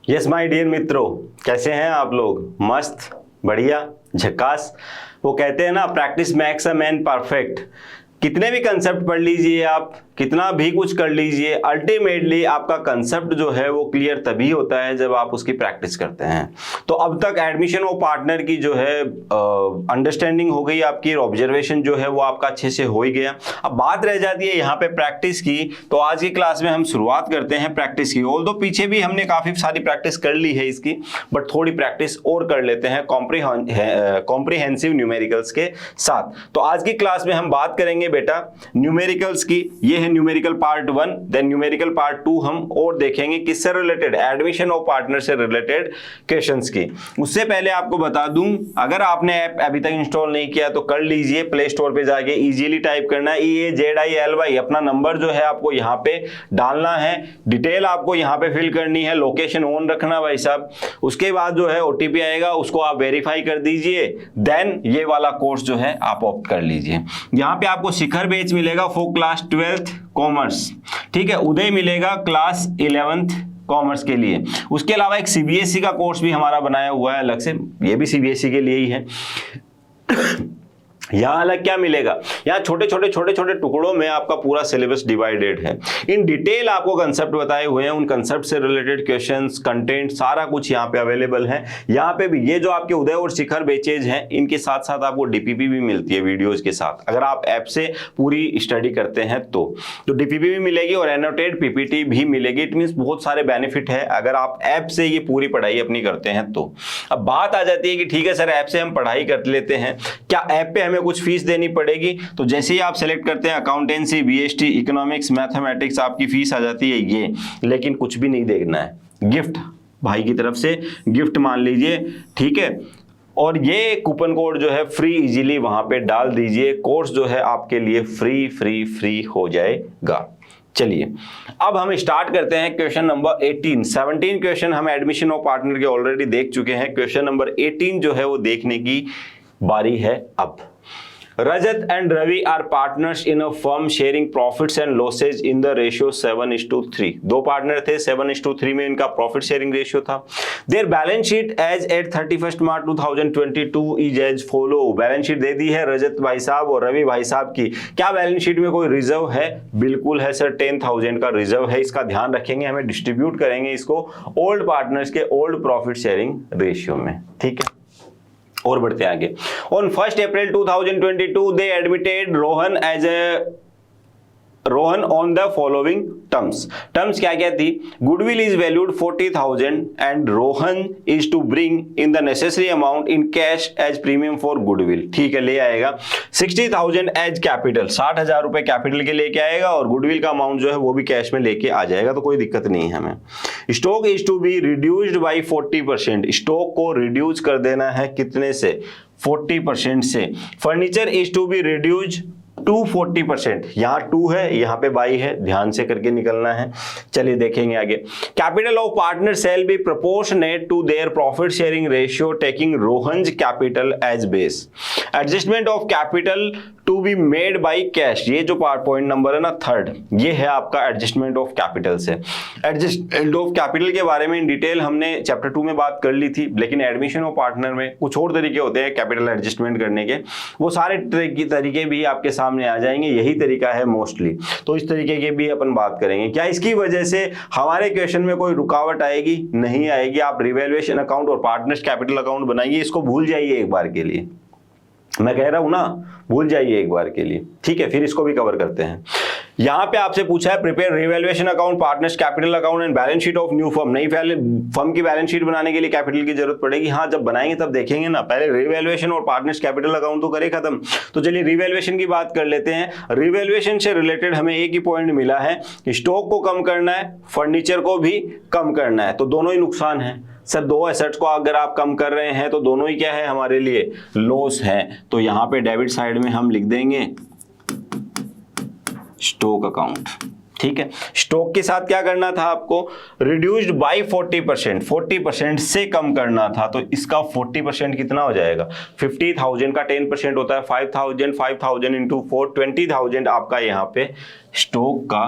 Yes my dear मित्रों, कैसे हैं आप लोग? मस्त, बढ़िया, झकास। वो कहते हैं ना, practice makes a man perfect. कितने भी कंसेप्ट पढ़ लीजिए आप, कितना भी कुछ कर लीजिए, अल्टीमेटली आपका कंसेप्ट जो है वो क्लियर तभी होता है जब आप उसकी प्रैक्टिस करते हैं। तो अब तक एडमिशन ऑफ पार्टनर की जो है अंडरस्टैंडिंग हो गई आपकी, ऑब्जर्वेशन जो है वो आपका अच्छे से हो ही गया। अब बात रह जाती है यहाँ पे प्रैक्टिस की। तो आज की क्लास में हम शुरुआत करते हैं प्रैक्टिस की। ऑल्दो पीछे भी हमने काफी सारी प्रैक्टिस कर ली है इसकी, बट थोड़ी प्रैक्टिस और कर लेते हैं कॉम्प्रिहेंसिव न्यूमेरिकल्स के साथ। तो आज की क्लास में हम बात करेंगे बेटा न्यूमेरिकल्स की। ये है numerical part 1, then numerical part 2 हम और देखेंगे किससे रिलेटेड, एडमिशन ऑफ पार्टनर से रिलेटेड क्वेश्चंस की। उससे पहले आपको बता दूं, अगर आपने ऐप अभी तक इंस्टॉल नहीं किया तो कर लीजिए, प्ले स्टोर पे जाके इजीली टाइप करना है EAZILY, अपना नंबर जो है आपको यहाँ पे डालना है, डिटेल आपको यहाँ पे फिल करनी है, लोकेशन ऑन रखना भाई साहब। उसके बाद जो है OTP आएगा, उसको आप वेरीफाई कर दीजिए, देन ये वाला कोर्स जो है आप ऑप्ट कर लीजिए। यहाँ पे आपको शिखर बैच मिलेगा फॉर क्लास 12th कॉमर्स, ठीक है। उदय मिलेगा क्लास 11th कॉमर्स के लिए। उसके अलावा एक CBSE का कोर्स भी हमारा बनाया हुआ है अलग से, ये भी CBSE के लिए ही है। यहाँ अलग क्या मिलेगा, यहाँ छोटे छोटे टुकड़ों में आपका पूरा सिलेबस डिवाइडेड है। इन डिटेल आपको कंसेप्ट बताए हुए हैं, उन कंसेप्ट से रिलेटेड क्वेश्चंस, कंटेंट, सारा कुछ यहाँ पे अवेलेबल है। यहाँ पे भी ये जो आपके उदय और शिखर बैचेज हैं, इनके साथ साथ आपको DPP भी मिलती है वीडियोज के साथ, अगर आप ऐप से पूरी स्टडी करते हैं तो DPP भी मिलेगी और एनोटेड PPT भी मिलेगी। इट मीन्स बहुत सारे बेनिफिट है अगर आप ऐप से ये पूरी पढ़ाई अपनी करते हैं तो। अब बात आ जाती है कि ठीक है सर, ऐप से हम पढ़ाई कर लेते हैं, क्या ऐप पे हमें कुछ फीस देनी पड़ेगी? तो जैसे ही आप सेलेक्ट करते हैं अकाउंटेंसी, BST, इकोनॉमिक्स, मैथमेटिक्स, आपकी फीस आ जाती है ये, लेकिन कुछ भी नहीं देखना है, गिफ्ट भाई की तरफ से गिफ्ट मान लीजिए, ठीक है। और ये कूपन कोड जो है फ्री इजीली वहां पे डाल दीजिए, कोर्स जो है आपके लिए फ्री हो जाएगा। चलिए अब हम स्टार्ट करते हैं क्वेश्चन नंबर 18। 17 क्वेश्चन हम एडमिशन ऑफ पार्टनर के ऑलरेडी देख चुके हैं, क्वेश्चन नंबर 18 जो है वो देखने की बारी है अब। Rajat and Ravi are partners in a firm sharing profits and losses in the ratio 7:3। दो पार्टनर थे, 7:3 में इनका प्रॉफिट शेयरिंग रेशियो था। Their balance sheet as at 31st March 2022 is as follow। Balance sheet दे दी है रजत भाई साहब और रवि भाई साहब की। क्या बैलेंस शीट में कोई रिजर्व है? बिल्कुल है सर, 10,000 का रिजर्व है। इसका ध्यान रखेंगे, हमें डिस्ट्रीब्यूट करेंगे इसको ओल्ड पार्टनर्स के ओल्ड प्रॉफिट शेयरिंग रेशियो में, ठीक है। और बढ़ते आगे। On 1st April 2022 they admitted Rohan on the following terms। Terms क्या क्या थी? Goodwill is valued 40,000 and Rohan is to bring in the necessary amount in cash as premium for goodwill, ठीक है, ले आएगा। 60,000 एज कैपिटल, 60,000 रुपए कैपिटल के लेके आएगा और गुडविल का अमाउंट जो है वो भी कैश में लेके आ जाएगा, तो कोई दिक्कत नहीं है हमें। Stock is to be reduced by 40%, stock को रिड्यूस कर देना है कितने से? 40% से। Furniture is to be reduced to 40%, यहाँ 2 है, यहाँ पे बाई है, ध्यान से करके निकलना है। चलिए देखेंगे आगे। Capital of partner shall be proportionate to their profit sharing ratio taking Rohan's capital as base. Adjustment of capital to be made by cash, ये जो पॉइंट नंबर है ना 3rd, ये है आपका एडजस्टमेंट ऑफ कैपिटल से। एडजस्टमेंट ऑफ कैपिटल के बारे में इन डिटेल हमने चैप्टर 2 में बात कर ली थी, लेकिन एडमिशन ऑफ पार्टनर में कुछ और तरीके होते हैं कैपिटल एडजस्टमेंट करने के, वो सारे तरीके भी आपके सामने आ जाएंगे, यही तरीका है मोस्टली। तो इस तरीके की भी अपन बात करेंगे। क्या इसकी वजह से हमारे क्वेश्चन में कोई रुकावट आएगी? नहीं आएगी। आप रिवैल्यूएशन अकाउंट और पार्टनर्स कैपिटल अकाउंट बनाइए, इसको भूल जाइए एक बार के लिए, मैं कह रहा हूं ना, भूल जाइए एक बार के लिए, ठीक है। फिर इसको भी कवर करते हैं। यहां पे आपसे पूछा है prepare revaluation account, partners capital account and balance sheet of new firm. नई फर्म की बैलेंस शीट बनाने के लिए कैपिटल की जरूरत पड़ेगी। हाँ, जब बनाएंगे तब देखेंगे ना, पहले रिवैल्यूएशन और पार्टनर्स कैपिटल अकाउंट तो करे खत्म। तो चलिए रिवैल्यूएशन की बात कर लेते हैं। रिवैल्यूएशन से रिलेटेड हमें एक ही पॉइंट मिला है, स्टॉक को कम करना है, फर्नीचर को भी कम करना है, तो दोनों ही नुकसान है। सर, दो एसेट्स को अगर आप कम कर रहे हैं तो दोनों ही क्या है हमारे लिए? लॉस है। तो यहां पे डेबिट साइड में हम लिख देंगे स्टॉक अकाउंट, ठीक है। स्टॉक के साथ क्या करना था आपको? रिड्यूस्ड बाय 40%, 40% से कम करना था। तो इसका 40% कितना हो जाएगा? 50,000 का 10% होता है 5,000, 5,000 इंटू 4, 20,000 आपका यहाँ पे स्टॉक का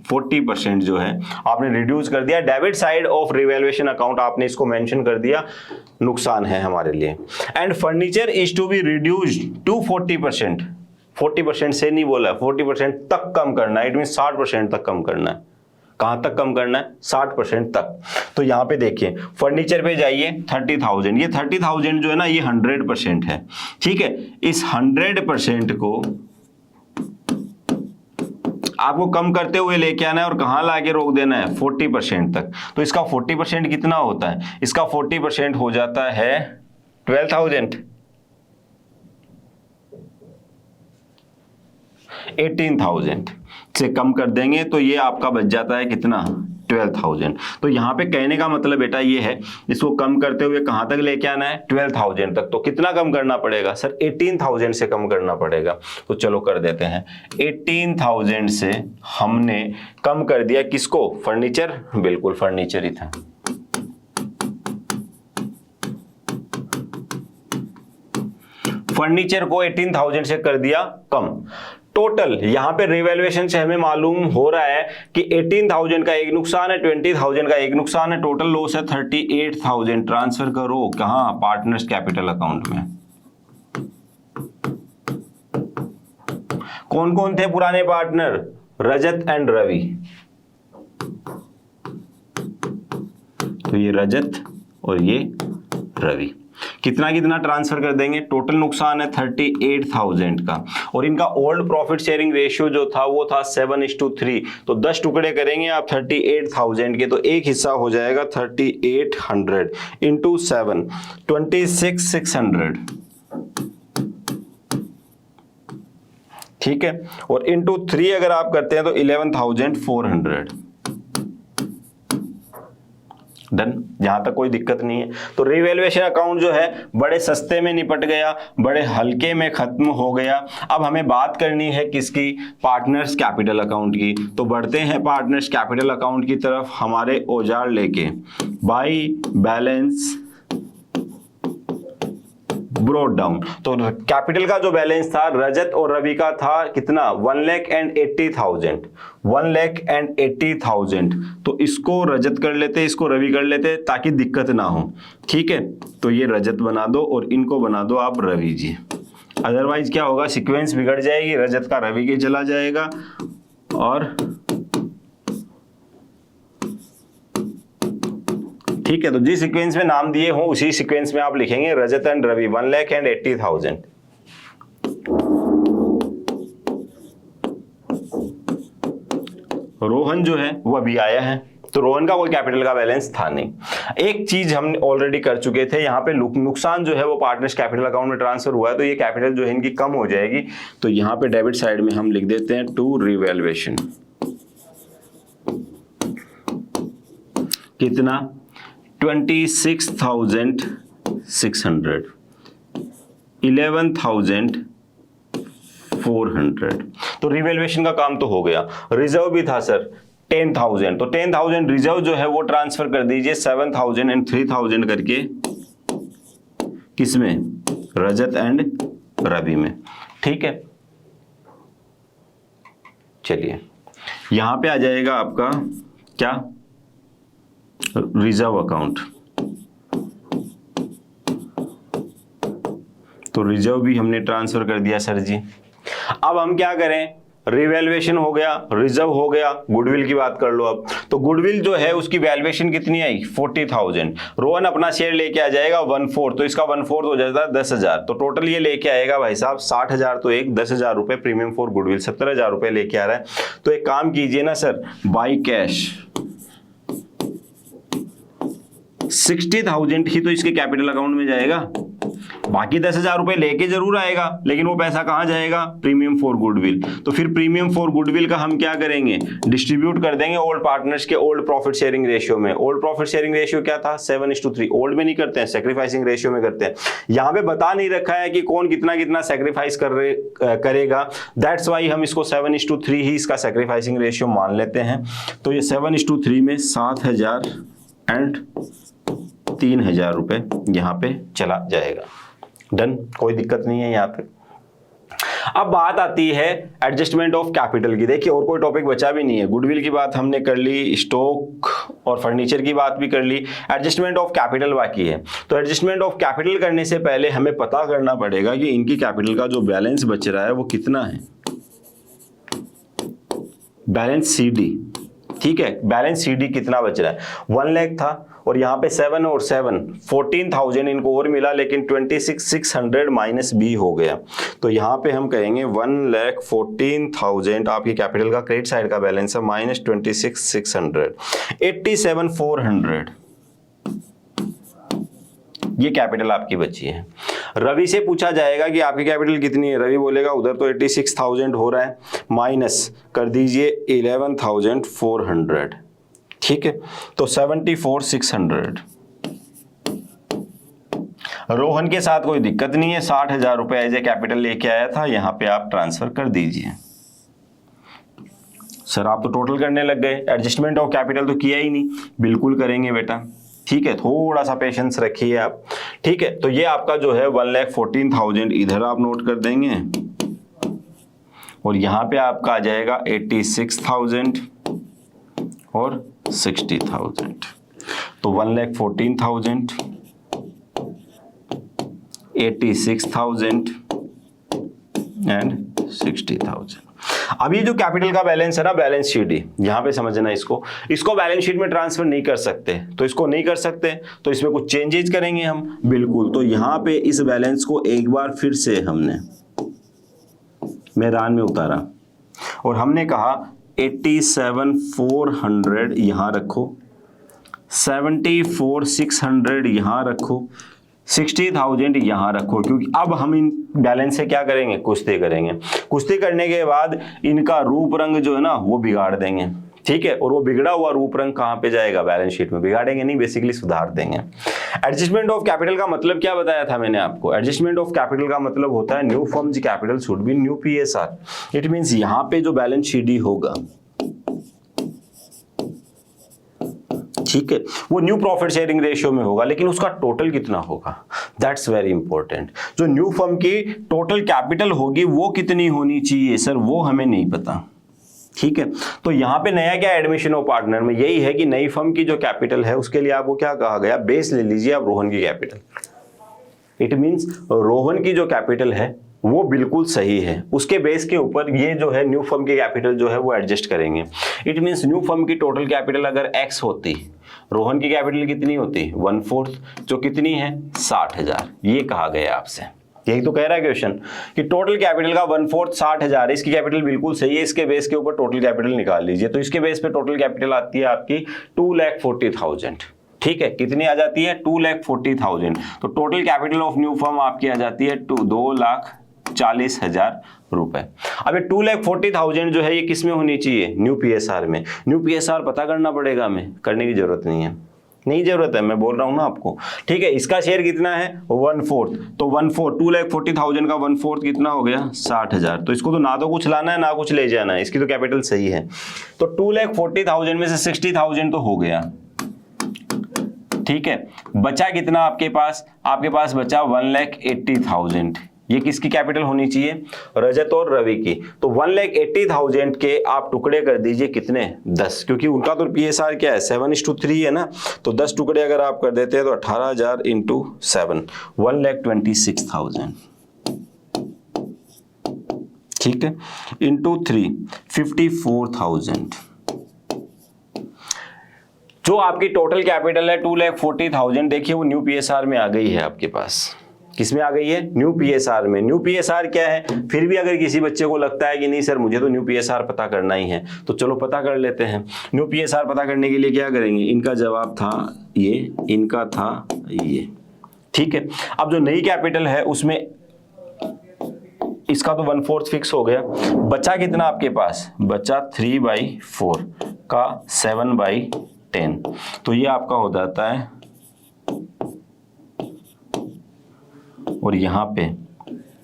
40% जो है आपने रिड्यूस कर दिया। Debit side of revaluation account आपने इसको मेंशन कर दिया, नुकसान है हमारे लिए। And furniture is to be reduced to 40%। 40% से नहीं बोला, 40% तक कम करना है, इट मीन 60% तक कम करना है। कहां तक कम करना है? 60% तक। तो यहां पे देखिए, फर्नीचर पे जाइए 30,000, ये 30,000 जो है ना ये 100% है, ठीक है। इस 100% को आपको कम करते हुए लेके आना है और कहां लाके रोक देना है? 40% तक। तो इसका 40% कितना होता है? इसका 40% हो जाता है 12,000, 18,000 से कम कर देंगे तो ये आपका बच जाता है कितना? 12,000। तो यहां पे कहने का मतलब बेटा ये है, इसको कम करते हुए कहां तक लेके आना है? 12,000 तक। तो कितना कम करना पड़ेगा सर? 18,000 से कम करना पड़ेगा। तो चलो कर देते हैं, 18,000 से हमने कम कर दिया किसको? फर्नीचर, बिल्कुल फर्नीचर ही था। फर्नीचर को 18,000 से कर दिया कम। टोटल यहां पे रिवैल्यूएशन से हमें मालूम हो रहा है कि 18,000 का एक नुकसान है, 20,000 का एक नुकसान है, टोटल लॉस है 38,000। ट्रांसफर करो कहां? पार्टनर्स कैपिटल अकाउंट में। कौन कौन थे पुराने पार्टनर? Rajat and Ravi. तो ये रजत और ये रवि। कितना कितना ट्रांसफर कर देंगे? टोटल नुकसान है 38,000 का, और इनका ओल्ड प्रॉफिट शेयरिंग रेशियो जो था वो था 7:3। तो 10 टुकड़े करेंगे आप 38,000 के, तो एक हिस्सा हो जाएगा 3800 इंटू 7, 26,600, ठीक है। और इंटू 3 अगर आप करते हैं तो 11,400। डन, यहां तक कोई दिक्कत नहीं है। तो रिवैल्यूएशन अकाउंट जो है बड़े सस्ते में निपट गया, बड़े हल्के में खत्म हो गया। अब हमें बात करनी है किसकी? पार्टनर्स कैपिटल अकाउंट की। तो बढ़ते हैं पार्टनर्स कैपिटल अकाउंट की तरफ हमारे औजार लेके। By balance brought down. तो कैपिटल का जो बैलेंस था रजत और रवि का था कितना? 1,80,000, 1,80,000। तो इसको रजत कर लेते, इसको रवि कर लेते ताकि दिक्कत ना हो, ठीक है। तो ये रजत बना दो और इनको बना दो आप रवि जी। अदरवाइज क्या होगा? सीक्वेंस बिगड़ जाएगी, रजत का रवि के चला जाएगा और ठीक है। तो जिस सीक्वेंस में नाम दिए हो उसी सीक्वेंस में आप लिखेंगे रजत एंड रवि 1,80,000। रोहन जो है वो अभी आया है, तो रोहन का कोई कैपिटल का बैलेंस था नहीं। एक चीज हम ऑलरेडी कर चुके थे, यहाँ पे नुकसान जो है वो पार्टनर्स कैपिटल अकाउंट में ट्रांसफर हुआ है, तो ये कैपिटल जो है इनकी कम हो जाएगी। तो यहाँ पे डेबिट साइड में हम लिख देते हैं टू रिवैल्यूएशन। कितना? 26,600, 11,400। तो रिवैल्यूएशन का काम तो हो गया। रिजर्व भी था सर 10,000, तो 10,000 रिजर्व जो है वो ट्रांसफर कर दीजिए 7,000 एंड 3,000 करके किसमें? रजत एंड रवि में, ठीक है। चलिए यहां पे आ जाएगा आपका क्या? Reserve account. तो रिजर्व भी हमने ट्रांसफर कर दिया सर जी। अब हम क्या करें? रिवैल्यूएशन हो गया, रिजर्व हो गया, गुडविल की बात कर लो अब। तो गुडविल जो है उसकी वैल्यूएशन कितनी आई? 40,000। रोहन अपना शेयर लेके आ जाएगा 1/4, तो इसका 1/4 हो जाता है 10,000। तो टोटल ये लेके आएगा भाई साहब 60,000, तो एक 10,000 रुपए प्रीमियम फॉर गुडविल 17,000 रुपए लेके आ रहा है। तो एक काम कीजिए ना सर, बाई कैश 60,000 ही तो इसके कैपिटल अकाउंट में जाएगा, बाकी 10,000 रुपए लेके जरूर आएगा, लेकिन वो पैसा कहां जाएगा? Premium for goodwill. तो फिर प्रीमियम फॉर गुडविल का हम क्या करेंगे? डिस्ट्रीब्यूट कर देंगे ओल्ड पार्टनर्स के ओल्ड प्रॉफिट शेयरिंग रेशियो में। ओल्ड प्रॉफिट शेयरिंग रेशियो क्या था? 7:3। ओल्ड में नहीं करते हैं, सेक्रीफाइसिंग रेशियो में करते हैं। यहां पे बता नहीं रखा है कि कौन कितना कितना सेक्रीफाइस करेगा, दैट्स वाई हम इसको 7:3 ही इसका सेक्रीफाइसिंग रेशियो मान लेते हैं। तो ये 7:3 में 7,000 एंड 3,000 रुपए यहां पे चला जाएगा। डन, कोई दिक्कत नहीं है यहां पे। अब बात आती है एडजस्टमेंट ऑफ कैपिटल की। देखिए और कोई टॉपिक बचा भी नहीं है, गुडविल की बात हमने कर ली, स्टॉक और फर्नीचर की बात भी कर ली, एडजस्टमेंट ऑफ कैपिटल बाकी है। तो एडजस्टमेंट ऑफ कैपिटल करने से पहले हमें पता करना पड़ेगा कि इनकी कैपिटल का जो बैलेंस बच रहा है वो कितना है, बैलेंस CD। ठीक है, बैलेंस CD कितना बच रहा है, 1 लाख था और यहाँ पे 7 और 7 14,000 इनको और मिला, लेकिन 26,600 माइनस B हो गया। तो यहाँ पे हम कहेंगे 1,14,000 आपकी कैपिटल का क्रेडिट साइड का बैलेंस है, माइनस 26,600 87,400 ये कैपिटल आपकी बची है। रवि से पूछा जाएगा कि आपकी कैपिटल कितनी है, रवि बोलेगा उधर तो 86,000 हो रहा है, माइनस कर दीजिए 11,400। ठीक है, तो 74,600। रोहन के साथ कोई दिक्कत नहीं है, 60,000 रुपए एज ए कैपिटल लेके आया था, यहां पे आप ट्रांसफर कर दीजिए। सर आप तो टोटल करने लग गए, एडजस्टमेंट ऑफ कैपिटल तो किया ही नहीं। बिल्कुल करेंगे बेटा, ठीक है, थोड़ा सा पेशेंस रखिए आप। ठीक है, तो ये आपका जो है 1,14,000 इधर आप नोट कर देंगे और यहां पे आपका आ जाएगा 86,000 और 60,000। तो 1,14,000, 86,000 एंड 60,000। अब ये जो कैपिटल का बैलेंस है ना, बैलेंस शीट, यहां पे समझना इसको बैलेंस शीट में ट्रांसफर नहीं कर सकते, तो इसको नहीं कर सकते तो इसमें कुछ चेंजेस करेंगे हम। बिल्कुल, तो यहां पे इस बैलेंस को एक बार फिर से हमने मैदान में उतारा और हमने कहा 87,400 यहां रखो, 74,600 यहां रखो, 60,000 यहां रखो, क्योंकि अब हम इन बैलेंस से क्या करेंगे, कुश्ती करेंगे। कुश्ती करने के बाद इनका रूप रंग जो है ना वो बिगाड़ देंगे। ठीक है, और वो बिगड़ा हुआ रूप रंग कहां पे जाएगा, बैलेंस शीट में। बिगाड़ेंगे नहीं, बेसिकली सुधार देंगे। एडजस्टमेंट ऑफ कैपिटल का मतलब क्या बताया था मैंने आपको, एडजस्टमेंट ऑफ कैपिटल का मतलब होता है new firms capital should be new PSR। It means यहां पे जो बैलेंस शीट होगा, ठीक है, वो न्यू प्रॉफिट शेयरिंग रेशियो में होगा, लेकिन उसका टोटल कितना होगा, दैट्स वेरी इंपॉर्टेंट। जो न्यू फर्म की टोटल कैपिटल होगी वो कितनी होनी चाहिए सर, वो हमें नहीं पता। ठीक है, तो यहां पे नया क्या एडमिशन ऑफ पार्टनर में यही है कि नई फर्म की जो कैपिटल है उसके लिए आपको क्या कहा गया, बेस ले लीजिए आप रोहन की कैपिटल। इट मींस रोहन की जो कैपिटल है वो बिल्कुल सही है, उसके बेस के ऊपर ये जो है न्यू फर्म की कैपिटल जो है वो एडजस्ट करेंगे। इट मींस न्यू फर्म की टोटल कैपिटल अगर X होती, रोहन की कैपिटल कितनी होती, 1/4, जो कितनी है 60,000। ये कहा गया आपसे, यही तो कह रहा है क्वेश्चन कि टोटल कैपिटल का 1/4 60,000 है, इसकी कैपिटल बिल्कुल सही है, इसके बेस के ऊपर टोटल कैपिटल निकाल लीजिए। तो इसके बेस पे टोटल कैपिटल आती है आपकी 2,40,000। ठीक है, कितनी आ जाती है, 2,40,000। तो total capital of new firm आपकी आ जाती है 2,40,000 रुपए। अब ये 2,40,000 जो है ये किस में होनी चाहिए, न्यू PSR में। न्यू PSR पता करना पड़ेगा, हमें करने की जरूरत नहीं है, नहीं जरूरत है, मैं बोल रहा हूं ना आपको। ठीक है, इसका शेयर कितना है 1/4, तो 1/4 2,40,000 का 1/4 कितना हो गया 60,000। तो इसको तो ना तो कुछ लाना है ना कुछ ले जाना है, इसकी तो कैपिटल सही है। तो 2,40,000 में से 60,000 तो हो गया। ठीक है, बचा कितना आपके पास बचा 1,80,000। ये किसकी कैपिटल होनी चाहिए, रजत और रवि की। तो 1,80,000 के आप टुकड़े कर दीजिए कितने, 10, क्योंकि उनका तो PSR क्या है 7:3 है ना। तो 10 टुकड़े अगर आप कर देते हैं तो 18,000 इंटू 7, 1,26,000। ठीक है, इंटू 3 54,000। जो आपकी टोटल कैपिटल है 2,40,000, देखिए वो न्यू PSR में आ गई है आपके पास। किसमें आ गई है, न्यू PSR में। न्यू PSR क्या है, फिर भी अगर किसी बच्चे को लगता है कि नहीं सर मुझे तो न्यू PSR पता करना ही है, तो चलो पता कर लेते हैं। न्यू PSR पता करने के लिए क्या करेंगे, इनका जवाब था ये, इनका था ये। ठीक है, अब जो नई कैपिटल है उसमें इसका तो 1/4 फिक्स हो गया। बचा कितना आपके पास, बचा 3/4 का 7/10। तो ये आपका हो जाता है, और यहाँ पे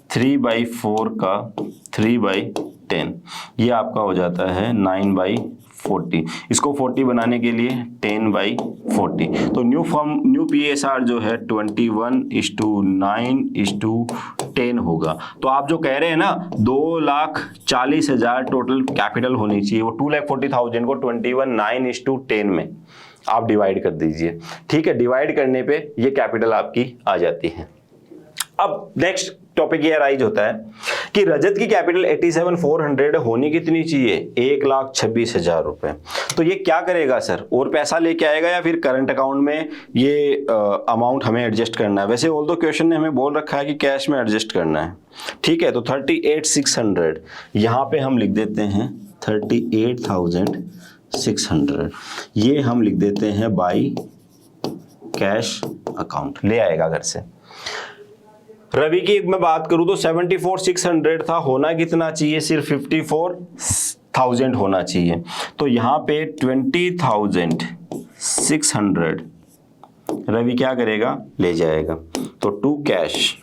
3/4 का 3/10, ये आपका हो जाता है 9/4। 40, इसको 40 बनाने के लिए 10/40, तो न्यू PSR जो है 21:9:10 होगा। तो आप जो कह रहे हैं ना 2,40,000 टोटल कैपिटल होनी चाहिए, वो 2,40,000 को 21:9:10 में आप डिवाइड कर दीजिए। ठीक है, डिवाइड करने पे ये कैपिटल आपकी आ जाती है। अब नेक्स्ट टॉपिक ये राइज होता है कि रजत की कैपिटल 87,400 होनी कितनी चाहिए, 1,26,000 रुपए। तो ये क्या करेगा सर, और पैसा लेके आएगा या फिर करंट अकाउंट में ये अमाउंट हमें एडजस्ट करना है। वैसे ऑल दो क्वेश्चन ने हमें बोल रखा है कि कैश में एडजस्ट करना है। ठीक है, तो 38,600 यहाँ पे हम लिख देते हैं 38,600, ये हम लिख देते हैं बाई कैश अकाउंट, ले आएगा घर से। रवि की मैं बात करूं तो 74,600 था, होना कितना चाहिए, सिर्फ 54,000 होना चाहिए। तो यहाँ पे 20,600 रवि क्या करेगा, ले जाएगा। तो to cash,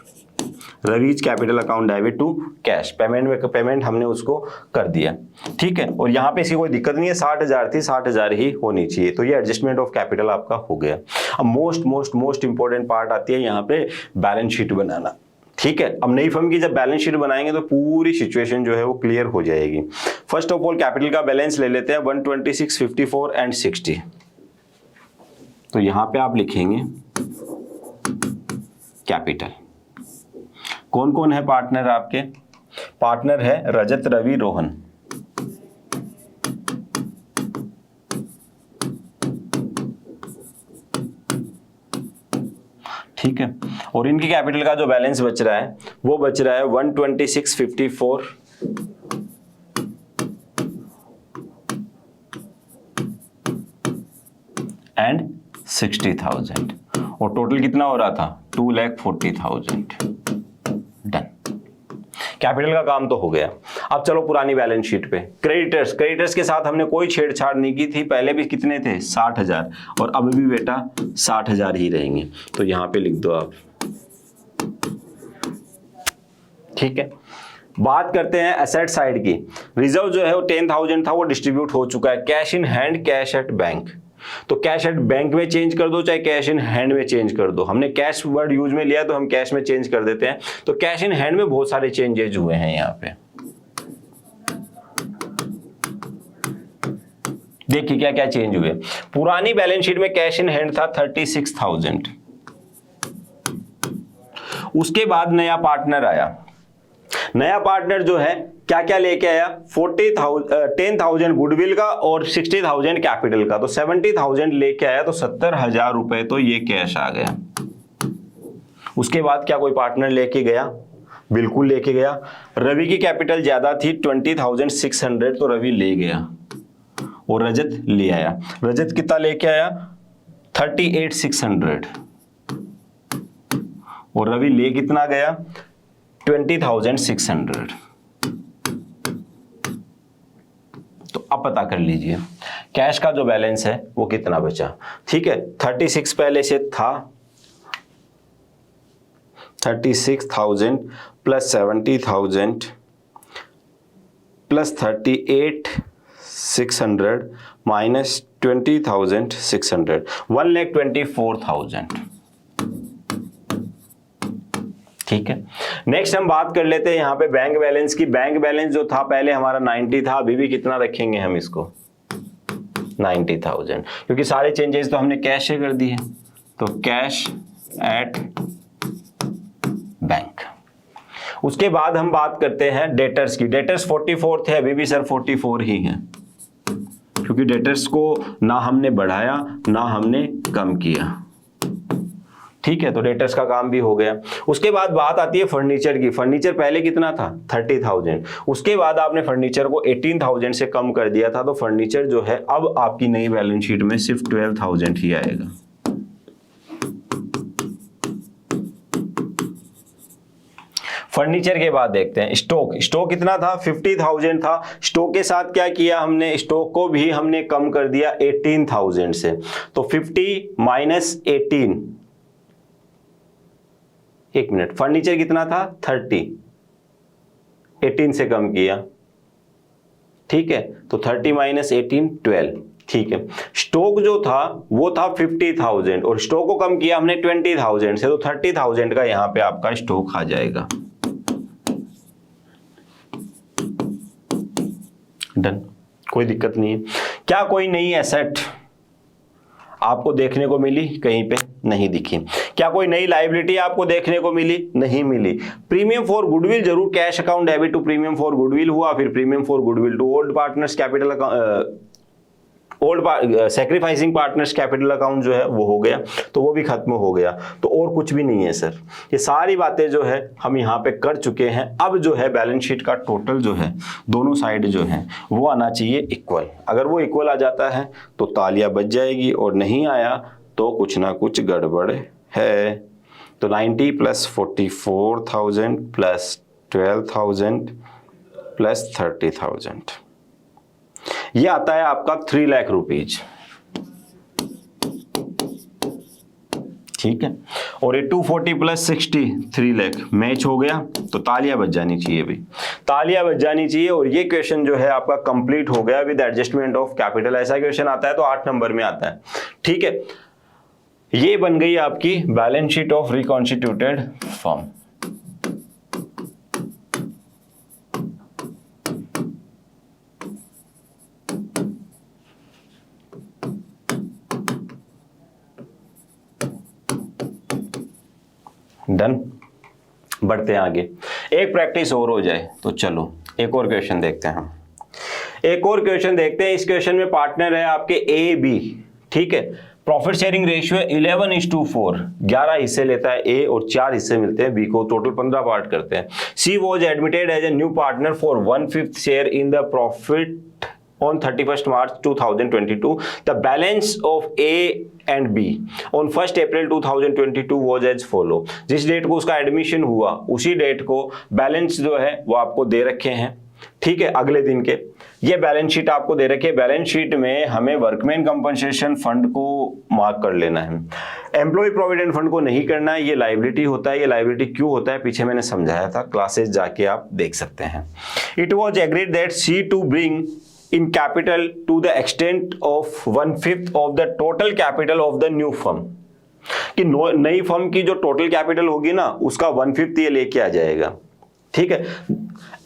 Ravi's capital account debit to cash, payment हमने उसको कर दिया। ठीक है, और यहाँ पे इसकी कोई दिक्कत नहीं है, 60,000 थी, 60,000 ही होनी चाहिए। तो ये एडजस्टमेंट ऑफ कैपिटल आपका हो गया। अब मोस्ट इंपॉर्टेंट पार्ट आती है यहाँ पे बैलेंस शीट बनाना। ठीक है, अब नई फर्म की जब बैलेंस शीट बनाएंगे तो पूरी सिचुएशन जो है वो क्लियर हो जाएगी। फर्स्ट ऑफ ऑल कैपिटल का बैलेंस ले लेते हैं 126, 54 एंड 60। तो यहां पे आप लिखेंगे कैपिटल। कौन कौन है पार्टनर आपके, पार्टनर है रजत, रवि, रोहन। ठीक है, और इनकी कैपिटल का जो बैलेंस बच रहा है वो बच रहा है 126, 54 एंड 60,000, और टोटल कितना हो रहा था 2,40,000। डन, कैपिटल का काम तो हो गया। अब चलो पुरानी बैलेंस शीट पे, क्रेडिटर्स के साथ हमने कोई छेड़छाड़ नहीं की थी। पहले भी कितने थे 60,000, और अब भी बेटा 60,000 ही रहेंगे। तो यहां पे लिख दो आप। ठीक है, बात करते हैं एसेट साइड की। रिजर्व जो है वो 10,000 था, वो डिस्ट्रीब्यूट हो चुका है। Cash in hand, cash at bank. तो कैश एट बैंक में चेंज कर दो, चाहे कैश इन हैंड में चेंज कर दो। हमने कैश वर्ड यूज में लिया तो हम कैश में चेंज कर देते हैं। तो कैश इन हैंड में बहुत सारे चेंजेज हुए हैं यहाँ पे। देखिए क्या क्या चेंज हुए। पुरानी बैलेंस शीट में कैश इन हैंड था 36,000। उसके बाद नया पार्टनर आया। नया पार्टनर जो है क्या क्या लेके आया, 10,000 गुडविल का और 60,000 कैपिटल का। तो 70,000 लेके आया, तो 70,000 रुपए तो ये कैश आ गया। उसके बाद क्या कोई पार्टनर लेके गया, बिल्कुल लेके गया। रवि की कैपिटल ज्यादा थी 20,600, तो रवि ले गया और रजत ले आया। रजत कितना लेके आया 38,600, और रवि ले कितना गया 20,600। तो अब पता कर लीजिए कैश का जो बैलेंस है वो कितना बचा। ठीक है, 36 पहले से था, 36,000 प्लस 70,000 प्लस 38,600 माइनस 20,600, 1,24,000। ठीक है, नेक्स्ट हम बात कर लेते हैं यहाँ पे बैंक बैलेंस की। बैंक बैलेंस जो था पहले हमारा 90 था, अभी भी कितना रखेंगे हम इसको 90,000, क्योंकि सारे चेंजेस तो हमने कैश से कर दिए। तो कैश एट बैंक। उसके बाद हम बात करते हैं डेटर्स की। डेटर्स 44 थे, अभी भी सर 44 ही हैं, क्योंकि डेटर्स को ना हमने बढ़ाया ना हमने कम किया। ठीक है, तो डेटर्स का काम भी हो गया। उसके बाद बात आती है फर्नीचर की। फर्नीचर पहले कितना था 30,000, उसके बाद आपने फर्नीचर को 18,000 से कम कर दिया था। तो फर्नीचर जो है अब आपकी नई बैलेंस शीट में सिर्फ 12,000 ही आएगा। फर्नीचर के बाद देखते हैं स्टॉक। स्टॉक कितना था 50,000 था। स्टॉक के साथ क्या किया हमने, स्टॉक को भी हमने कम कर दिया 18,000 से। तो 50 माइनस 18, एक मिनट, फर्नीचर कितना था 30, 18 से कम किया ठीक है, तो 30 माइनस 18 12, ठीक है। स्टॉक जो था वो था 50,000 और स्टॉक को कम किया हमने 20,000 से, तो 30,000 का यहां पे आपका स्टॉक आ जाएगा। डन, कोई दिक्कत नहीं है। क्या कोई नई एसेट आपको देखने को मिली? कहीं पे नहीं दिखी। क्या कोई नई लायबिलिटी आपको देखने को मिली? नहीं मिली। प्रीमियम फॉर गुडविल जरूर cash account debit to premium for goodwill हुआ, फिर premium for goodwill to old partners capital old sacrificing partners capital account जो है वो हो गया, तो वो भी खत्म हो गया। तो और कुछ भी नहीं है सर, ये सारी बातें जो है हम यहाँ पे कर चुके हैं। अब जो है बैलेंस शीट का टोटल जो है दोनों साइड जो है वो आना चाहिए इक्वल। अगर वो इक्वल आ जाता है तो तालियां बच जाएगी, और नहीं आया तो कुछ ना कुछ गड़बड़ है। तो 90 प्लस 44,000 प्लस 12,000 प्लस 30,000, ये आता है आपका 3 लाख रुपीज, ठीक है। और ये 240 प्लस 60 3 लाख मैच हो गया, तो तालियां बज जानी चाहिए भाई, तालियां बज जानी चाहिए। और ये क्वेश्चन जो है आपका कंप्लीट हो गया विद एडजस्टमेंट ऑफ कैपिटल। ऐसा क्वेश्चन आता है तो 8 नंबर में आता है, ठीक है। ये बन गई आपकी balance sheet of reconstituted firm. Done, बढ़ते हैं आगे। एक प्रैक्टिस और हो जाए तो चलो एक और क्वेश्चन देखते हैं हम। एक और क्वेश्चन देखते हैं। इस क्वेश्चन में पार्टनर है आपके ए बी, ठीक है। प्रॉफिट शेयरिंग रेशियो 11:4, 11 हिस्से लेता है ए और 4 हिस्से मिलते हैं बी को, टोटल 15 पार्ट करते हैं। She was admitted as a new partner for 1/5 share in the profit on 31st March 2022. The balance of A and B on 1st April 2022 was as follow. जिस डेट को उसका admission हुआ उसी date को balance जो है वो आपको दे रखे हैं, ठीक है, अगले दिन के। ये बैलेंस शीट आपको दे रखी है। बैलेंस शीट में हमें वर्कमैन कंपनसेशन फंड को मार्क कर लेना है, एम्प्लॉय प्रोविडेंट फंड को नहीं करना है। ये लायबिलिटी होता है। ये लायबिलिटी क्यों होता है पीछे मैंने समझाया था, क्लासेस जाके आप देख सकते हैं। It was agreed that C to bring in capital to the extent of 1/5 of the total capital of the new firm, कि नई फर्म की जो टोटल कैपिटल होगी ना उसका 1/5 ये लेके आ जाएगा, ठीक है।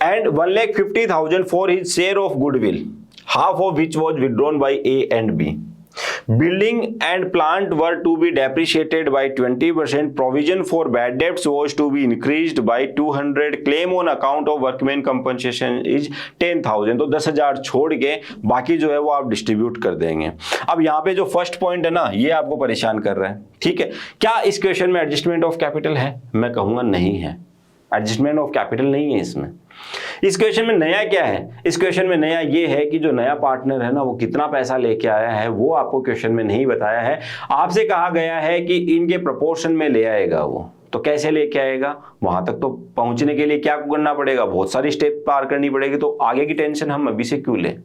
And 1,50,000 for his share of goodwill, half of which was withdrawn by A and B. Building and plant were to be depreciated by 20%. Provision for bad debts was to be increased by 200. Claim on account of workman compensation is 10,000. तो 10,000 छोड़ के बाकी जो है वो आप distribute कर देंगे। अब यहाँ पे जो फर्स्ट पॉइंट है ना ये आपको परेशान कर रहा है, ठीक है। क्या इस क्वेश्चन में एडजस्टमेंट ऑफ कैपिटल है? मैं कहूँगा नहीं है, एडजस्टमेंट ऑफ कैपिटल नहीं है इसमें। इस क्वेश्चन में नया क्या है? इस क्वेश्चन में नया ये है कि जो नया पार्टनर है ना वो कितना पैसा लेके आया है वो आपको क्वेश्चन में नहीं बताया है। आपसे कहा गया है कि इनके प्रोपोर्शन में ले आएगा वो, तो कैसे लेके आएगा? वहां तक तो पहुंचने के लिए क्या करना पड़ेगा? बहुत सारी स्टेप पार करनी पड़ेगी। तो आगे की टेंशन हम अभी से क्यों लें?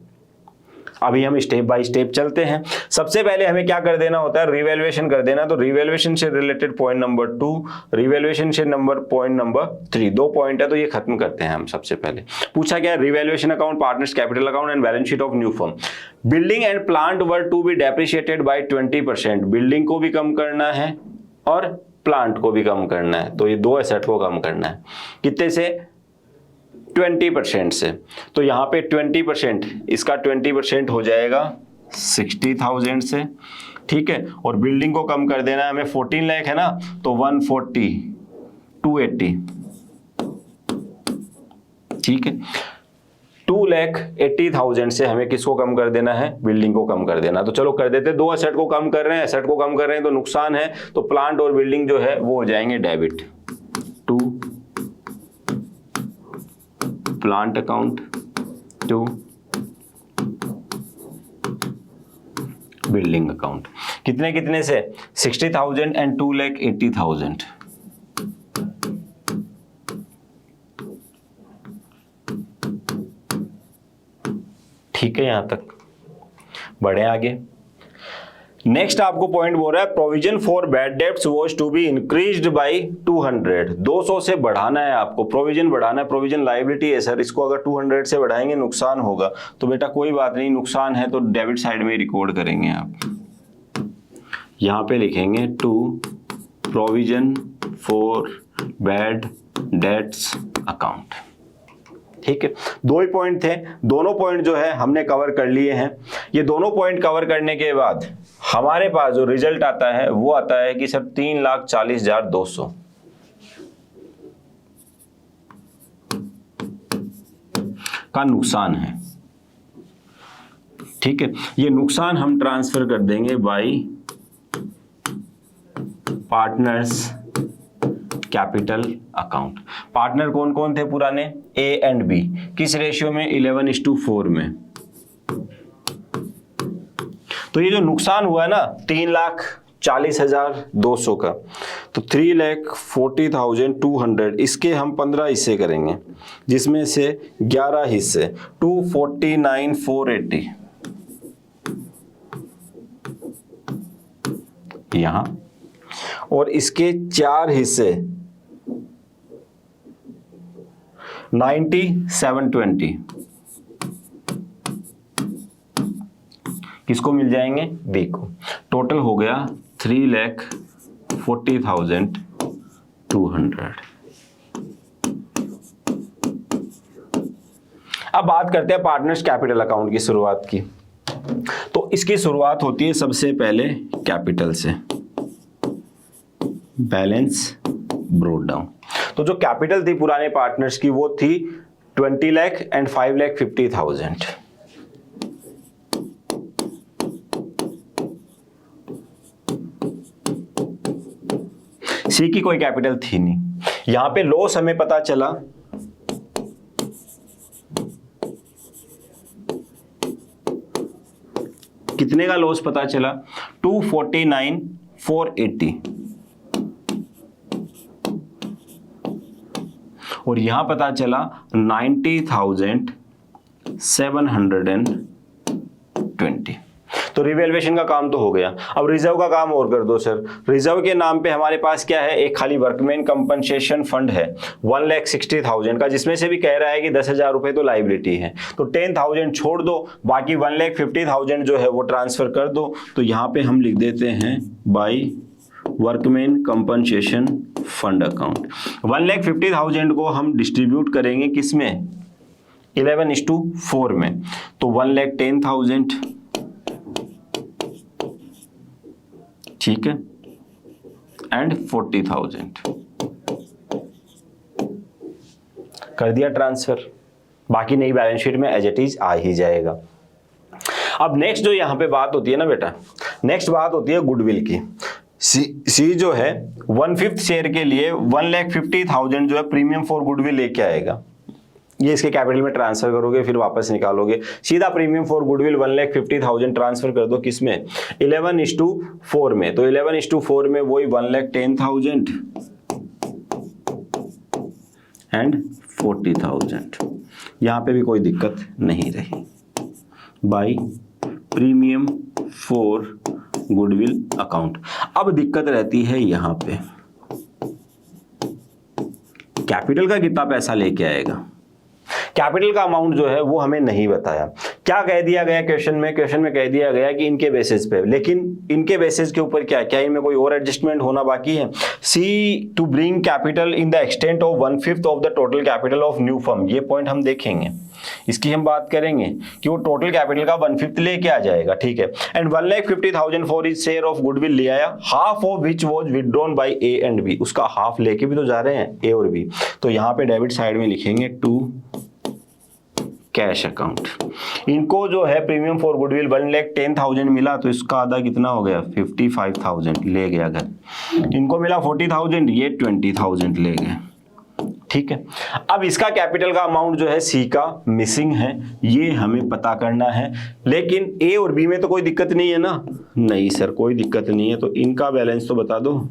अभी हम स्टेप बाय स्टेप चलते हैं। सबसे पहले हमें क्या कर देना होता है? रिवैल्यूएशन कर देना। तो रिवैल्यूएशन से रिलेटेड पॉइंट नंबर 2, रिवैल्यूएशन से पॉइंट नंबर 3, 2 पॉइंट है तो ये खत्म करते हैं हम। सबसे पहले पूछा गया revaluation account, partners capital account and balance sheet of new firm. Building and plant were to be depreciated by 20%। Building को भी कम करना है और प्लांट को भी कम करना है, तो ये 2 एसेट को कम करना है। कितने से? 20% से। तो यहाँ पे 20%, इसका 20% हो जाएगा 60,000 से, ठीक है। और बिल्डिंग को कम कर देना है हमें, 14 लाख है ना, तो 140, 280, ठीक है। 2,80,000 से हमें किसको कम कर देना है? बिल्डिंग को कम कर देना। तो चलो कर देते। 2 एसेट को कम कर रहे हैं, एसेट को कम कर रहे हैं तो नुकसान है, तो प्लांट और बिल्डिंग जो है वो हो जाएंगे debit to plant account to building account. कितने कितने से? 60,000 एंड 2,80,000। ठीक है, यहां तक बढ़े आगे। नेक्स्ट आपको पॉइंट बोल रहा है provision for bad debts was to be increased by 200, 200 से बढ़ाना है आपको, प्रोविजन बढ़ाना है। प्रोविजन लायबिलिटी है सर, इसको अगर 200 से बढ़ाएंगे नुकसान होगा, तो बेटा कोई बात नहीं, नुकसान है तो डेबिट साइड में रिकॉर्ड करेंगे आप। यहां पे लिखेंगे to provision for bad debts account. ठीक है, दो ही पॉइंट थे, दोनों पॉइंट जो है हमने कवर कर लिए हैं। ये दोनों पॉइंट कवर करने के बाद हमारे पास जो रिजल्ट आता है वो आता है कि सर 3,40,200 का नुकसान है। ठीक है, ये नुकसान हम ट्रांसफर कर देंगे by partners capital account. Partner कौन कौन थे पुराने? A and B. किस रेशियो में? 11:4 में। तो ये जो नुकसान हुआ है ना 3,40,200 का, तो 3,40,200 इसके हम 15 हिस्से करेंगे, जिसमें से 11 हिस्से 249,480 यहां, और इसके 4 हिस्से 90,720 किसको मिल जाएंगे? बी को। टोटल हो गया 3,40,200। अब बात करते हैं पार्टनर्स कैपिटल अकाउंट की शुरुआत की। तो इसकी शुरुआत होती है सबसे पहले कैपिटल से, बैलेंस ब्रोट डाउन। तो जो कैपिटल थी पुराने पार्टनर्स की वो थी 20 लाख एंड 5,50,000। सी की कोई कैपिटल थी नहीं। यहां पे लॉस हमें पता चला कितने का लॉस पता चला? 249,480। और यहां पता चला 90,720। तो रिवैल्यूएशन का काम तो हो गया। अब रिजर्व का काम और कर दो सर। रिजर्व के नाम पे हमारे पास क्या है? एक खाली वर्कमैन कंपनसेशन फंड है 1,60,000 का, जिसमें से भी कह रहा है कि 10,000 रुपए तो लायबिलिटी है, तो 10,000 छोड़ दो, बाकी 1,50,000 जो है वो ट्रांसफर कर दो। तो यहाँ पे हम लिख देते हैं by workman compensation fund account. 1,50,000 को हम डिस्ट्रीब्यूट करेंगे किसमें? 11:4 में। तो 1,10,000, ठीक है, एंड 40,000 कर दिया ट्रांसफर। बाकी नई बैलेंस शीट में एज इट इज आ ही जाएगा। अब नेक्स्ट जो यहां पे बात होती है ना बेटा, नेक्स्ट बात होती है गुडविल की। सी जो है 1/5 शेयर के लिए 1,50,000 जो है प्रीमियम फॉर गुडविल लेके आएगा। ये इसके कैपिटल में ट्रांसफर करोगे, फिर वापस निकालोगे। सीधा प्रीमियम फॉर गुडविल 1,50,000 ट्रांसफर कर दो किसमें? 11:4 में। तो 11:4 में वही 1,10,000 एंड 40,000। यहां पे भी कोई दिक्कत नहीं रही। By premium for goodwill account. अब दिक्कत रहती है यहां पे, कैपिटल का कितना पैसा लेके आएगा? कैपिटल का अमाउंट जो है वो हमें नहीं बताया। क्या कह दिया गया क्वेश्चन में? क्वेश्चन में कह दिया गया कि इनके बेसिस पे, लेकिन इनके बेसिस के ऊपर क्या इनमें कोई और एडजस्टमेंट होना बाकी है? She to bring capital in the extent of 1/5 of the total capital of new firm. ये पॉइंट हम देखेंगे, इसकी हम बात करेंगे कि वो टोटल कैपिटल का 1/5 लेके आ जाएगा। ठीक है, and 1,50,000 for is share of goodwill ले आया, half of which was withdrawn by A and B. उसका हाफ लेके भी तो जा रहे हैं ए और बी। तो यहां पे डेबिट साइड में लिखेंगे टू कैश अकाउंट। इनको जो है प्रीमियम फॉर गुडविल 1,10,000 मिला, तो इसका आधा कितना हो गया? 55,000 ले गया घर। इनको मिला 40,000, ये 20,000 ले गए। ठीक है, अब इसका कैपिटल का अमाउंट जो है सी का मिसिंग है, ये हमें पता करना है। लेकिन ए और बी में तो कोई दिक्कत नहीं है ना? नहीं सर, कोई दिक्कत नहीं है। तो इनका बैलेंस तो बता दो,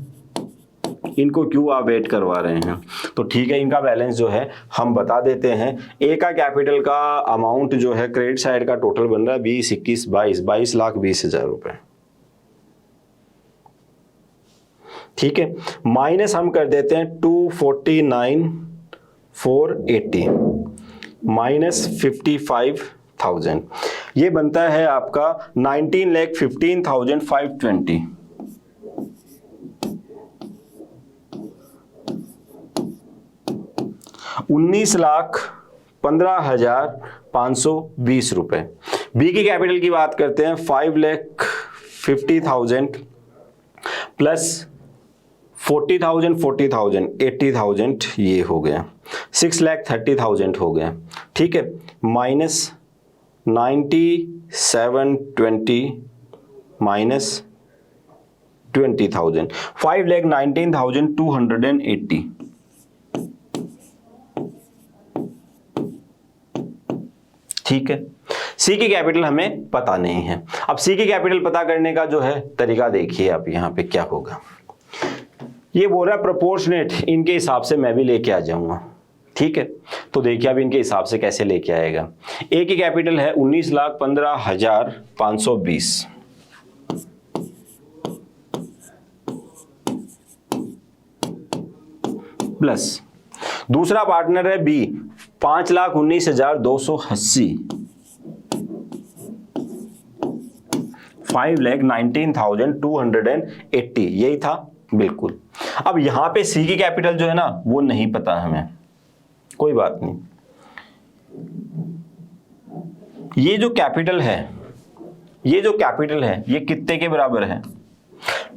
इनको क्यों आप वेट करवा रहे हैं? तो ठीक है, इनका बैलेंस जो है हम बता देते हैं। ए का कैपिटल का अमाउंट जो है क्रेडिट साइड का टोटल बन रहा है 20, 21, 22 लाख 20,000 रुपए। ठीक है, माइनस हम कर देते हैं 249,480 माइनस 55,000, ये बनता है आपका 19,15,520। 19,15,520 रुपए। बी की कैपिटल की बात करते हैं 5,50,000 प्लस 40,000 40,000 80,000 ये हो गया 6,30,000 हो गया। ठीक है, माइनस 9720 माइनस 20,000 5,19,280। ठीक है, सी की कैपिटल हमें पता नहीं है। अब सी की कैपिटल पता करने का जो है तरीका देखिए आप यहाँ पे क्या होगा। ये बोल रहा है प्रोपोर्शनेट, इनके हिसाब से मैं भी लेके आ जाऊंगा। ठीक है, तो देखिए अब इनके हिसाब से कैसे लेके आएगा। ए की कैपिटल है 19,15,520 प्लस दूसरा पार्टनर है बी 5,19,280 5,19,280, यही था बिल्कुल। अब यहां पे सी की कैपिटल जो है ना वो नहीं पता हमें, कोई बात नहीं। ये जो कैपिटल है ये कितने के बराबर है?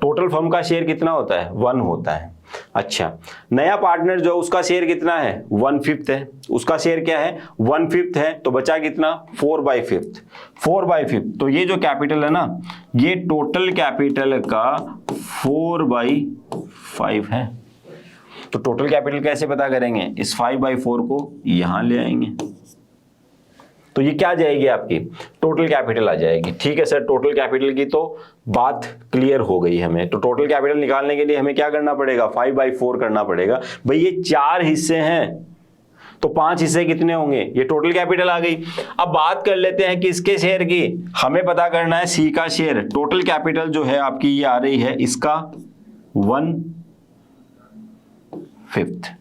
टोटल फर्म का शेयर कितना होता है? 1 होता है। अच्छा, नया पार्टनर जो उसका शेयर कितना है? 1/5 है। उसका शेयर क्या है? 1/5 है, तो बचा कितना? 4/5। 4/5, तो ये जो कैपिटल है ना, ये टोटल कैपिटल का 4/5 है। तो टोटल कैपिटल कैसे पता करेंगे? इस 5/4 को यहां ले आएंगे, तो ये क्या आ जाएगी आपकी? टोटल कैपिटल आ जाएगी। ठीक है सर, टोटल कैपिटल की तो बात क्लियर हो गई हमें। तो टोटल कैपिटल निकालने के लिए हमें क्या करना पड़ेगा? 5/4 करना पड़ेगा। भाई ये 4 हिस्से हैं तो 5 हिस्से कितने होंगे? ये टोटल कैपिटल आ गई। अब बात कर लेते हैं किसके शेयर की। हमें पता करना है सी का शेयर। टोटल कैपिटल जो है आपकी ये आ रही है इसका 1/5।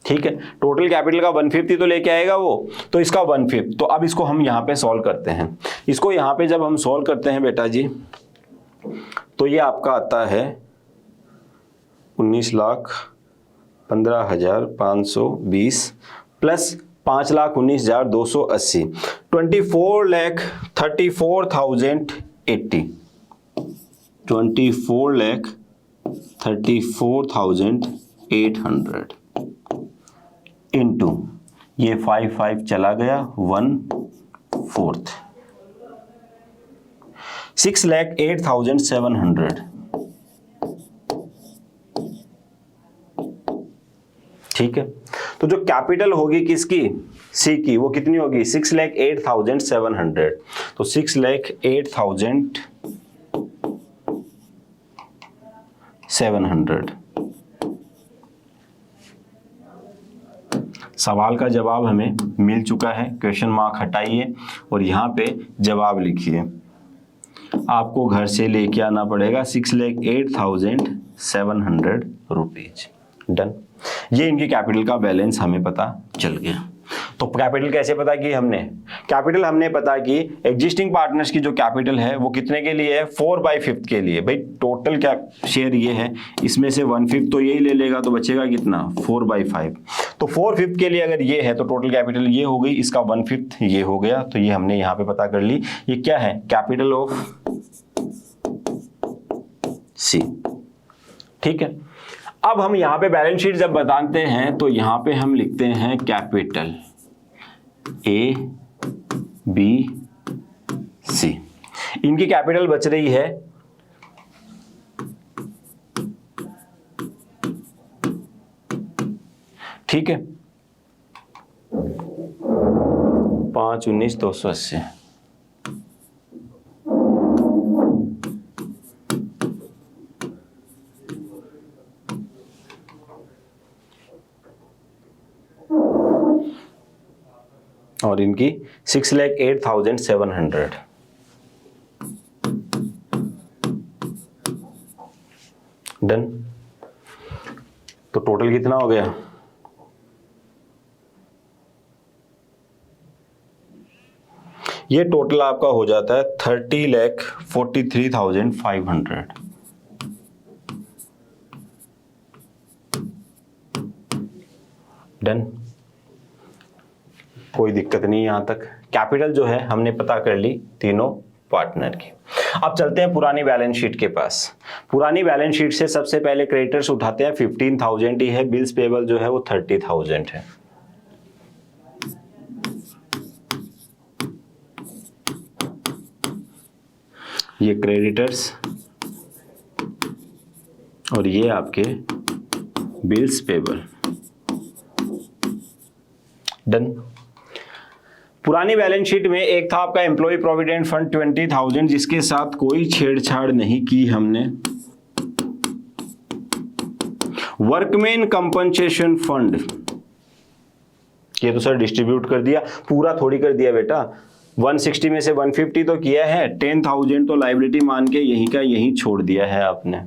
ठीक है, टोटल कैपिटल का 1/5 तो लेके आएगा वो, तो इसका 1/5। तो अब इसको हम यहां पे सॉल्व करते हैं। इसको यहां पे जब हम सॉल्व करते हैं बेटा जी, तो ये आपका आता है 19,15,520 प्लस 5,19,280 24,34,080 24,34,800 इंटू ये 5 चला गया 1/4 6,08,700। ठीक है, तो जो कैपिटल होगी किसकी? सी की, वो कितनी होगी? 6,08,700। तो 6,08,700। सवाल का जवाब हमें मिल चुका है। क्वेश्चन मार्क हटाइए और यहाँ पे जवाब लिखिए। आपको घर से लेके आना पड़ेगा 6,08,700 रुपीज। डन, ये इनकी कैपिटल का बैलेंस हमें पता चल गया। तो कैपिटल कैसे पता की हमने? कैपिटल हमने पता की एग्जिस्टिंग पार्टनर्स की जो कैपिटल है वो कितने के लिए है? 4/5 के लिए। भाई टोटल क्या शेयर ये है, इसमें से 1/5 तो यही ले लेगा, तो बचेगा कितना? 4/5। तो 4/5 के लिए अगर ये है तो टोटल कैपिटल ये हो गई, इसका 1/5 ये हो गया। तो ये हमने यहां पे पता कर ली। ये क्या है? कैपिटल ऑफ सी। ठीक है, अब हम यहां पे बैलेंस शीट जब बताते हैं तो यहां पे हम लिखते हैं कैपिटल ए बी सी। इनकी कैपिटल बच रही है ठीक है 5,19,280। और इनकी 6,08,700। डन। तो टोटल कितना हो गया? ये टोटल आपका हो जाता है 30,43,500। डन, कोई दिक्कत नहीं यहां तक। कैपिटल जो है हमने पता कर ली तीनों पार्टनर की। अब चलते हैं पुरानी बैलेंस शीट के पास। पुरानी बैलेंस शीट से सबसे पहले क्रेडिटर्स उठाते हैं, 15,000 ही है। बिल्स पेबल जो है वो 30,000 है। ये क्रेडिटर्स और ये आपके बिल्स पेबल। डन। पुरानी बैलेंस शीट में एक था आपका एम्प्लॉय प्रोविडेंट फंड 20,000, जिसके साथ कोई छेड़छाड़ नहीं की हमने। वर्कमैन कंपनसेशन फंड, ये तो सर डिस्ट्रीब्यूट कर दिया, पूरा थोड़ी कर दिया बेटा। 160 में से 150 तो किया है, 10,000 तो लायबिलिटी मान के यहीं का यहीं छोड़ दिया है आपने,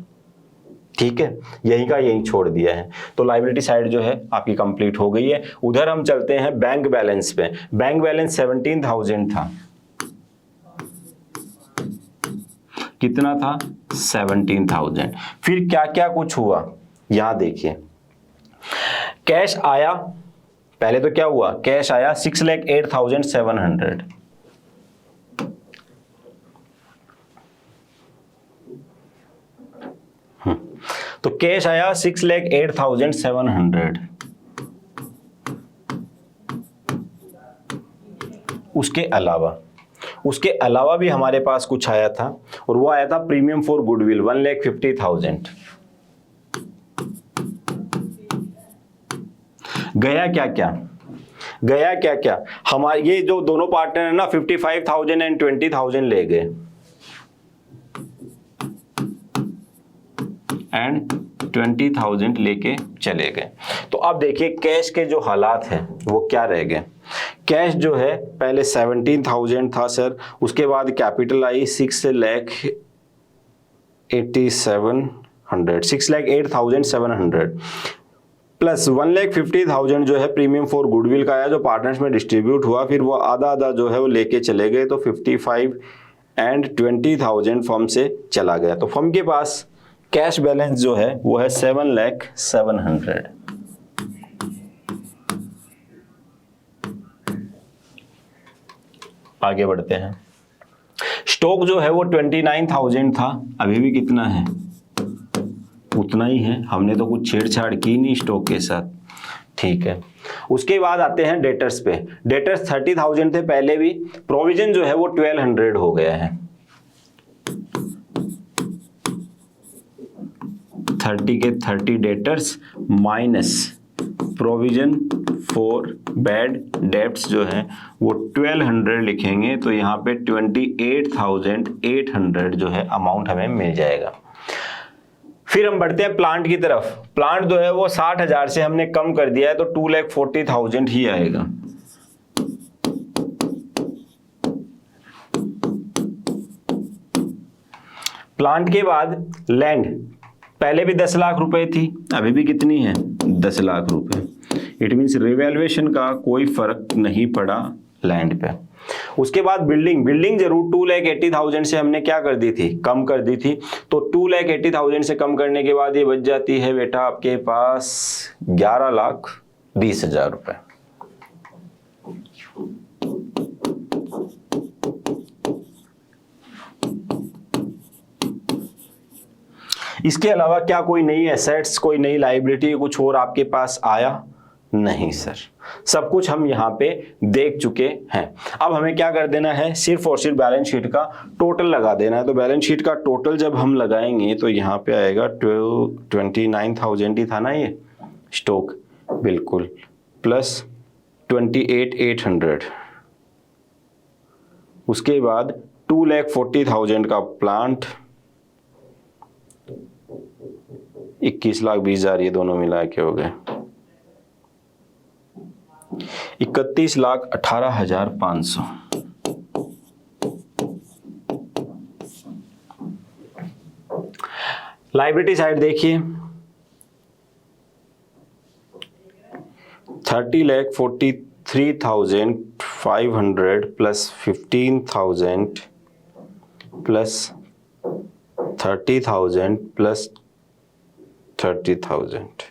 ठीक है, यहीं का यहीं छोड़ दिया है। तो लायबिलिटी साइड जो है आपकी कंप्लीट हो गई है। उधर हम चलते हैं बैंक बैलेंस पे। बैंक बैलेंस 17,000 था। कितना था? 17,000। फिर क्या क्या कुछ हुआ यहां देखिए। कैश आया, पहले तो क्या हुआ, कैश आया 6,08,700। तो कैश आया 6,08,700। उसके अलावा भी हमारे पास कुछ आया था, और वो आया था प्रीमियम फॉर गुडविल 1,50,000। गया क्या क्या हमारे ये जो दोनों पार्टनर है ना, 55,000 एंड 20,000 ले गए एंड 20,000 लेके चले गए। तो अब देखिए कैश के जो हालात हैं वो क्या रह गए। कैश जो है पहले 17,000 था सर, उसके बाद कैपिटल आई 6,08,700 प्लस 1,50,000 जो है प्रीमियम फॉर गुडविल का आया, जो पार्टनर्स में डिस्ट्रीब्यूट हुआ। फिर वो आधा जो है वो लेके चले गए, तो 55 एंड 20,000 फर्म से चला गया। तो फर्म के पास कैश बैलेंस जो है वो है 7,07,000। आगे बढ़ते हैं। स्टॉक जो है वो 29,000 था, अभी भी कितना है? उतना ही है। हमने तो कुछ छेड़छाड़ की नहीं स्टॉक के साथ, ठीक है। उसके बाद आते हैं डेटर्स पे। डेटर्स 30,000 थे पहले भी। प्रोविजन जो है वो 1,200 हो गया है। 30 के 30 debtors minus provision for bad debts जो है वो 1,200 लिखेंगे, तो यहाँ पे 28,800 जो है अमाउंट हमें मिल जाएगा। फिर हम बढ़ते हैं प्लांट की तरफ। प्लांट जो है वो 60,000 से हमने कम कर दिया है, तो 2,40,000 ही आएगा। प्लांट के बाद लैंड, पहले भी 10 लाख रुपए थी, अभी भी कितनी है? 10 लाख रुपए। इट मीन्स रिवैल्यूएशन का कोई फर्क नहीं पड़ा लैंड पे। उसके बाद बिल्डिंग जरूर 2,80,000 से हमने क्या कर दी थी? कम कर दी थी। तो 2,80,000 से कम करने के बाद ये बच जाती है बेटा आपके पास 11,20,000 रुपए। इसके अलावा क्या कोई नई एसेट्स, कोई नई लायबिलिटी, कुछ और आपके पास आया? नहीं सर, सब कुछ हम यहाँ पे देख चुके हैं। अब हमें क्या कर देना है? सिर्फ और सिर्फ बैलेंस शीट का टोटल लगा देना है। तो बैलेंस शीट का टोटल जब हम लगाएंगे तो यहाँ पे आएगा 29,000 ही था ना ये स्टॉक, बिल्कुल, प्लस 28,800। उसके बाद 2,40,000 का प्लांट, 21,20,000 ये दोनों मिला के हो गए 31,18,500। लायबिलिटी साइड देखिए 30,43,500 प्लस 15,000 प्लस 30,000 प्लस 30,000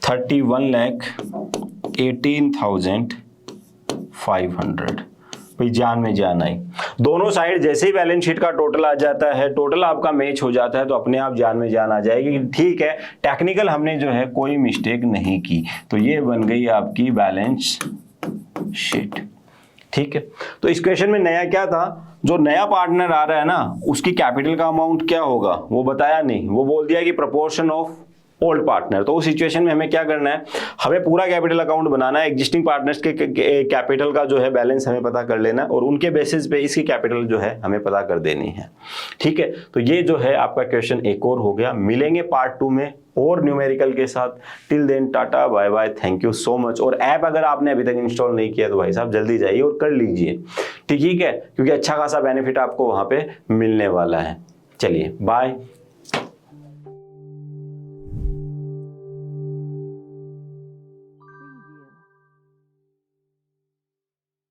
31,18,500। भाई जान में जान आई। दोनों साइड जैसे ही बैलेंस शीट का टोटल आ जाता है, टोटल आपका मैच हो जाता है, तो अपने आप जान में जान आ जाएगी। ठीक है, टेक्निकल हमने जो है कोई मिस्टेक नहीं की, तो ये बन गई आपकी बैलेंस शीट। ठीक है, तो इस क्वेश्चन में नया क्या था, जो नया पार्टनर आ रहा है ना, उसकी कैपिटल का अमाउंट क्या होगा वो बताया नहीं, वो बोल दिया कि प्रोपोर्शन ऑफ ओल्ड पार्टनर। तो उस सिचुएशन में हमें क्या करना है, हमें पूरा कैपिटल अकाउंट बनाना है, एग्जिस्टिंग पार्टनर्स के कैपिटल का जो है बैलेंस हमें पता कर लेना, और उनके बेसिस पे इसकी कैपिटल जो है हमें पता कर देनी है। ठीक है, तो ये जो है आपका क्वेश्चन एक और हो गया। मिलेंगे पार्ट 2 में और न्यूमेरिकल के साथ। Till then tata bye bye, thank you so much. और ऐप अगर आपने अभी तक इंस्टॉल नहीं किया तो भाई साहब जल्दी जाइए और कर लीजिए। ठीक है, क्योंकि अच्छा खासा बेनिफिट आपको वहां पे मिलने वाला है। चलिए बाय।